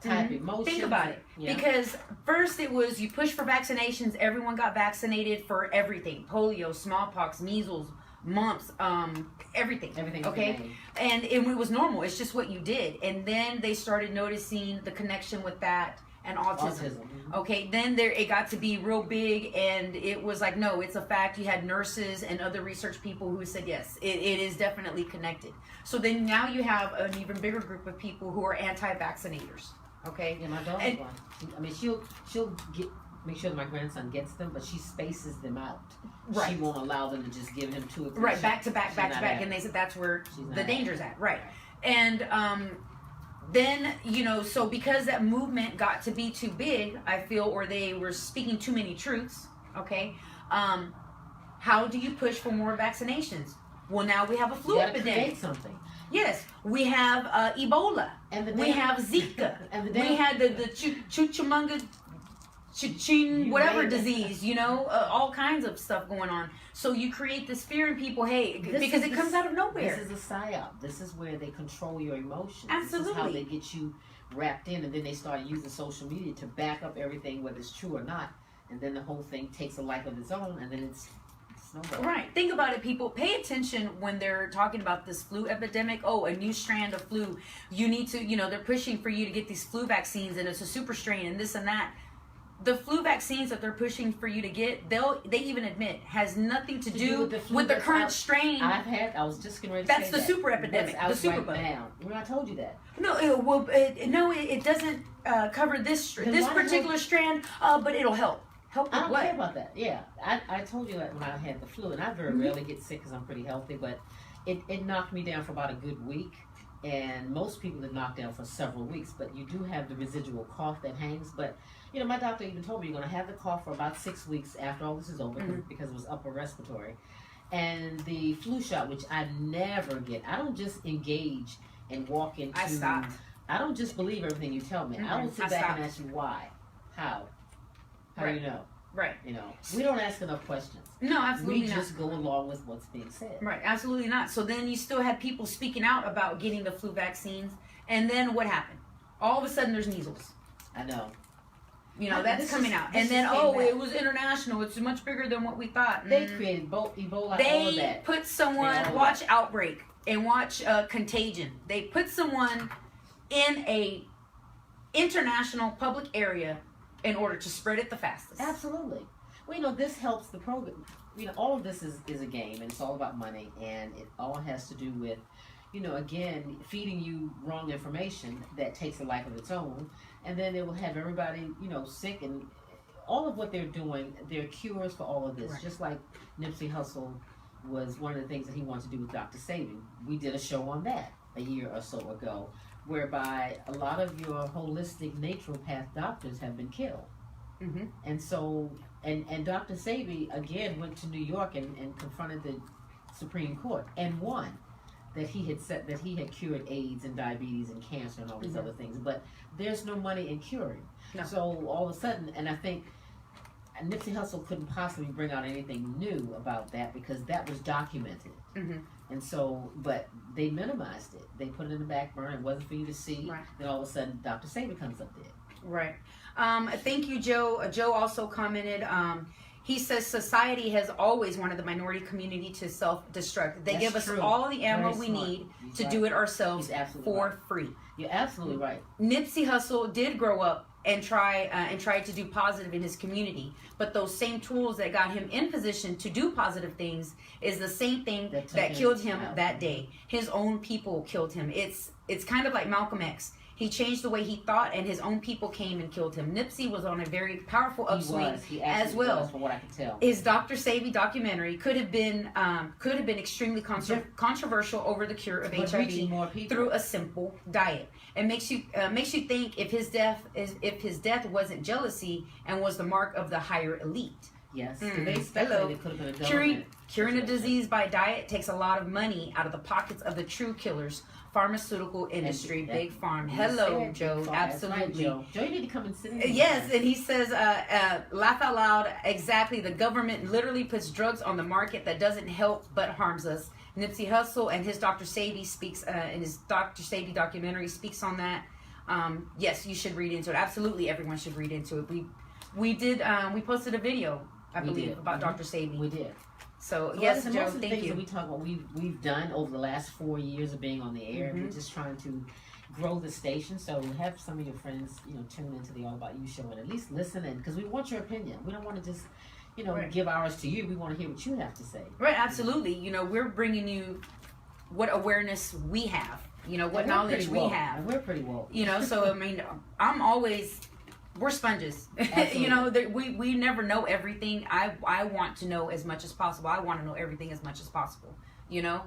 type emotions. Think about it. Yeah. Because first it was you push for vaccinations, everyone got vaccinated for everything. Polio, smallpox, measles, mumps, everything. Everything. Okay? And it was normal. It's just what you did. And then they started noticing the connection with that and autism. Mhm. Okay, then it got to be real big, and it was like, no, it's a fact. You had nurses and other research people who said, yes, it is definitely connected. So then now you have an even bigger group of people who are anti-vaccinators. Okay, Yeah, my daughter's one. I mean, she'll make sure that my grandson gets them, but she spaces them out. Right. She won't allow them to just give him 2 or 3. right, back to back, She's back to not back, having and they said that's where She's not the having danger's at. Right, and then so because that movement got to be too big, I feel, or they were speaking too many truths. Okay, how do you push for more vaccinations? Well, now we have a flu You gotta epidemic. create something. Yes, we have Ebola. And the We have Zika. And the We had the Chuchamunga, whatever made it. disease, all kinds of stuff going on. So you create this fear in people, because it comes out of nowhere. This is a psyop. This is where they control your emotions. Absolutely. This is how they get you wrapped in, and then they start using social media to back up everything, whether it's true or not. And then the whole thing takes a life of its own, and then it's snowballing. Right. Think about it, people. Pay attention when they're talking about this flu epidemic. Oh, a new strand of flu. You need to, they're pushing for you to get these flu vaccines, and it's a super strain and this and that. The flu vaccines that they're pushing for you to get, they even admit, has nothing to do with the current strain. I was just getting ready to That's say the that. super epidemic, That's the super right bug. now. Remember I told you that. No, it doesn't cover this Then why the particular hell- strand, but it'll help. Help I with don't what? care about that. Yeah, I told you that when I had the flu, and I very rarely get sick because I'm pretty healthy, but it knocked me down for about a good week. and most people are knocked down for several weeks, but you do have the residual cough that hangs. But my doctor even told me you're going to have the cough for about 6 weeks after all this is over, because it was upper respiratory. And the flu shot, which I never get. I don't just engage and walk into. I stopped. I don't just believe everything you tell me. I will sit back and ask you why, how do you know? Right. We don't ask enough questions. No, absolutely not. We just go along with what's being said. Right, absolutely not. So then you still had people speaking out about getting the flu vaccines, and then what happened? All of a sudden, there's measles. I know. That's coming out. And then, it was international. It's much bigger than what we thought. They created Ebola, all of that. They put someone, watch Outbreak and watch Contagion. They put someone in a international public area in order to spread it the fastest. Absolutely. Well, this helps the program. All of this is a game, and it's all about money, and it all has to do with, again, feeding you wrong information that takes a life of its own, and then it will have everybody, sick, and all of what they're doing, they're cures for all of this. Right. Just like Nipsey Hussle was one of the things that he wanted to do with Dr. Sabi. We did a show on that a year or so ago, whereby a lot of your holistic naturopath doctors have been killed. Mm-hmm. And so, and Dr. Sabi, again, went to New York and confronted the Supreme Court and won that he had said that he had cured AIDS and diabetes and cancer and all these other things. But there's no money in curing. No. So all of a sudden, and I think Nipsey Hussle couldn't possibly bring out anything new about that because that was documented. Mm-hmm. And so, but they minimized it. They put it in the back burner. It wasn't for you to see. Right. Then all of a sudden, Dr. Sabi comes up there. Right. Thank you, Joe. Joe also commented, he says society has always wanted the minority community to self-destruct. They give us all the ammo we need to do it ourselves for free. You're absolutely right. Nipsey Hussle did grow up and tried to do positive in his community, but those same tools that got him in position to do positive things is the same thing that killed him that day. His own people killed him. It's kind of like Malcolm X. He changed the way he thought, and his own people came and killed him. Nipsey was on a very powerful upswing as well. Was, from what I can tell. His Dr. Sabi documentary could have been extremely controversial over the cure of HIV through a simple diet. It makes you think if his death wasn't jealousy and was the mark of the higher elite. Yes. They speculated it could have been a government. Curing a disease by diet takes a lot of money out of the pockets of the true killers. Pharmaceutical industry, big farm. Hello, Joe. Absolutely. Right, Joe, you need to come and sit in. Yes, and he says, laugh out loud. Exactly. The government literally puts drugs on the market that doesn't help but harms us. Nipsey Hussle and his Dr. Sabi speaks in his Dr. Sabi documentary speaks on that. Yes, you should read into it. Absolutely, everyone should read into it. We posted a video, I believe, about Dr. Sabi. We did. So yes, Joe, most of the things that we talk about, we've done over the last 4 years of being on the air. We're just trying to grow the station. So have some of your friends, tune into the All About You show and at least listen in, because we want your opinion. We don't want to just, give ours to you. We want to hear what you have to say. Right, absolutely. We're bringing you what awareness we have. What knowledge we have. And we're pretty woke. So I mean, we're sponges. We never know everything. I want to know as much as possible. I want to know everything as much as possible. The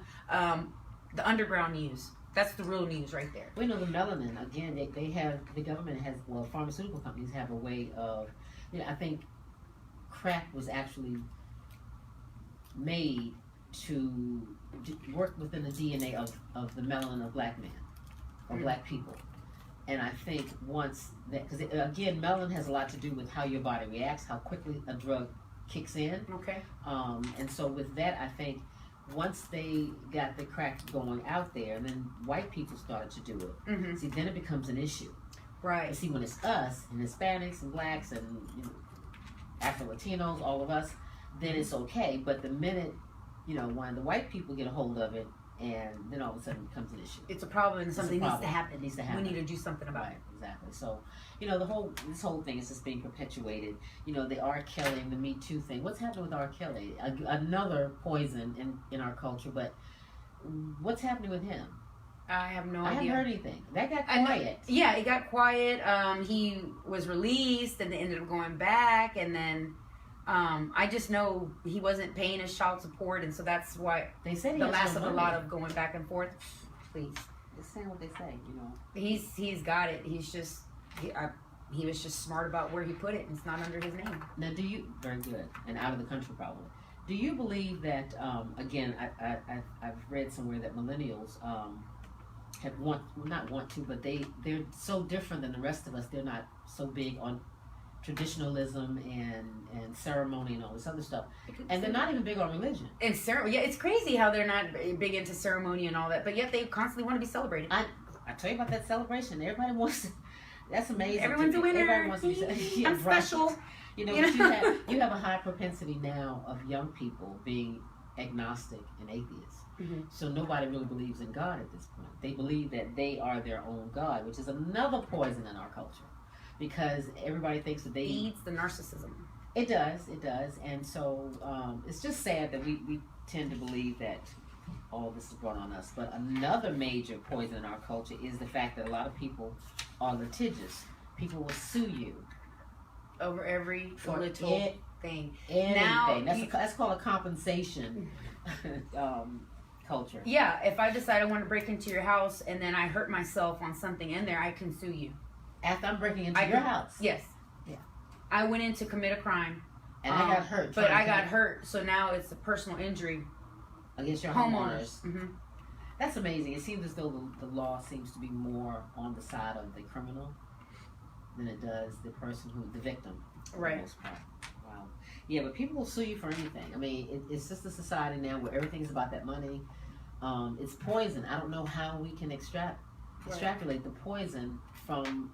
underground news. That's the real news right there. We know the melanin, again, they have, the government has, pharmaceutical companies have a way of, I think crack was actually made to work within the DNA of the melanin of black men or black people. And I think once that, because again, melanin has a lot to do with how your body reacts, how quickly a drug kicks in. Okay. And so with that, I think once they got the crack going out there, and then white people started to do it, see, then it becomes an issue. Right. And see, when it's us, and Hispanics, and blacks, and Afro-Latinos, all of us, then it's okay. But the minute, when the white people get a hold of it, and then all of a sudden it becomes an issue. It's a problem, and something needs to happen. Needs to happen. We need to do something about it. Exactly. So, this whole thing is just being perpetuated. The R. Kelly and the Me Too thing. What's happening with R. Kelly? Another poison in our culture. But what's happening with him? I have no idea. I haven't heard anything. That got quiet. Yeah, it got quiet. He was released, and they ended up going back, and then. I just know he wasn't paying his child support, and so that's why they said the last of a lot of going back and forth. Please, it's saying what they say, you know. He's got it. He's just he was just smart about where he put it, and it's not under his name. Now, very good, and out of the country probably. Do you believe that? Again, I've read somewhere that millennials but they're so different than the rest of us. They're not so big on traditionalism and ceremony and all this other stuff, and they're not even big on religion. And yeah, it's crazy how they're not big into ceremony and all that, but yet they constantly want to be celebrated. I tell you about that celebration. Everybody wants to. That's amazing. Everyone's a winner. Everybody wants to be. Yeah, I'm special. You know, you have a high propensity now of young people being agnostic and atheists. Mm-hmm. So nobody really believes in God at this point. They believe that they are their own God, which is another poison in our culture, because everybody thinks that they feeds the narcissism. It does, and so it's just sad that we tend to believe that all this is brought on us. But another major poison in our culture is the fact that a lot of people are litigious. People will sue you over every little thing. Anything. Now That's called a compensation culture. Yeah, if I decide I want to break into your house and then I hurt myself on something in there, I can sue you. After I'm breaking into your house. Yes. Yeah. I went in to commit a crime. And I got hurt. But I got hurt, so now it's a personal injury against your homeowners. Mm-hmm. That's amazing. It seems as though the law seems to be more on the side of the criminal than it does the person the victim. Right. For the most part. Wow. Yeah, but people will sue you for anything. I mean, it's just a society now where everything's about that money. It's poison. I don't know how we can extrapolate the poison from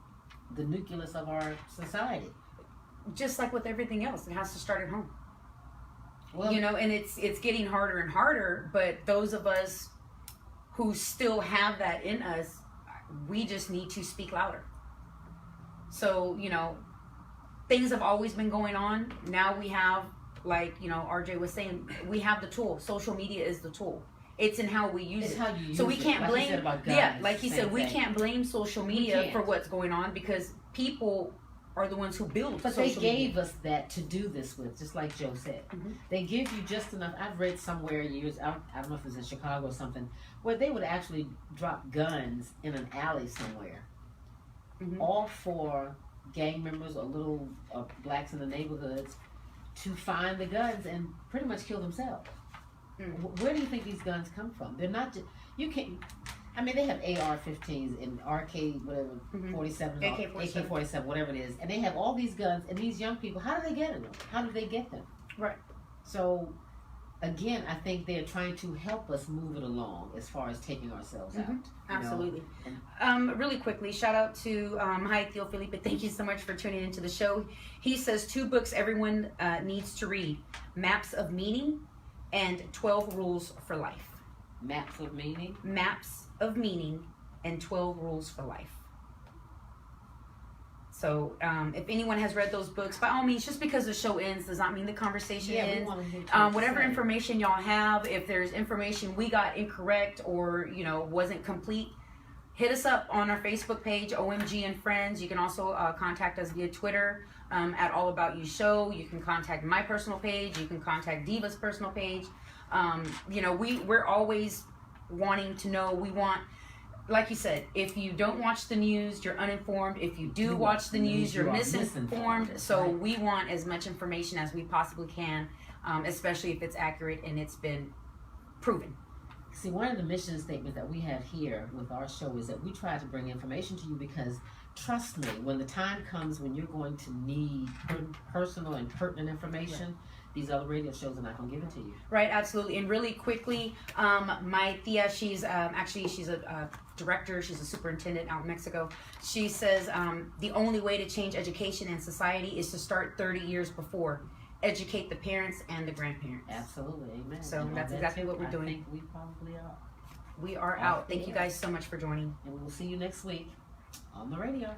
the nucleus of our society. Just like with everything else, it has to start at home. Well, you know, and it's getting harder and harder, but those of us who still have that in us, we just need to speak louder. So, you know, things have always been going on. Now we have, like, you know, RJ was saying, we have the tool. Social media is the tool. It's in how we use it. How you use so we can't like blame. guns, yeah, like he said, we thing. can't blame social media for what's going on, because people are the ones who build. But social they gave media. us that to do this with, just like Joe said. Mm-hmm. They give you just enough. I've read somewhere years, I don't know if it was in Chicago or something, where they would actually drop guns in an alley somewhere, all for gang members or little blacks in the neighborhoods to find the guns and pretty much kill themselves. Where do you think these guns come from? They're not just, you can't, I mean, they have AR-15s and RK, whatever, 47, AK-47, whatever it is, and they have all these guns, and these young people, how do they get them? How do they get them? Right. So, again, I think they're trying to help us move it along as far as taking ourselves out. Absolutely. Really quickly, shout out to hi Theo Felipe. Thank you so much for tuning into the show. He says 2 books everyone needs to read: Maps of Meaning and 12 Rules for Life. Maps of Meaning? Maps of Meaning and 12 Rules for Life. So if anyone has read those books, by all means, just because the show ends does not mean the conversation ends. Whatever information y'all have, if there's information we got incorrect or, you know, wasn't complete, hit us up on our Facebook page, OMG and Friends. You can also contact us via Twitter at All About You Show. You can contact my personal page. You can contact Diva's personal page. You know, we're always wanting to know. We want, like you said, if you don't watch the news, you're uninformed. If you do watch the news, you're misinformed. So we want as much information as we possibly can, especially if it's accurate and it's been proven. See, one of the mission statements that we have here with our show is that we try to bring information to you because, trust me, when the time comes when you're going to need personal and pertinent information, these other radio shows are not going to give it to you. Right, absolutely. And really quickly, my tia, she's she's a director, she's a superintendent out in Mexico. She says the only way to change education in society is to start 30 years before. Educate the parents and the grandparents. Absolutely, amen. So that's exactly what we're doing. I think we probably are. We are out. Thank you guys so much for joining. And we will see you next week on the radio.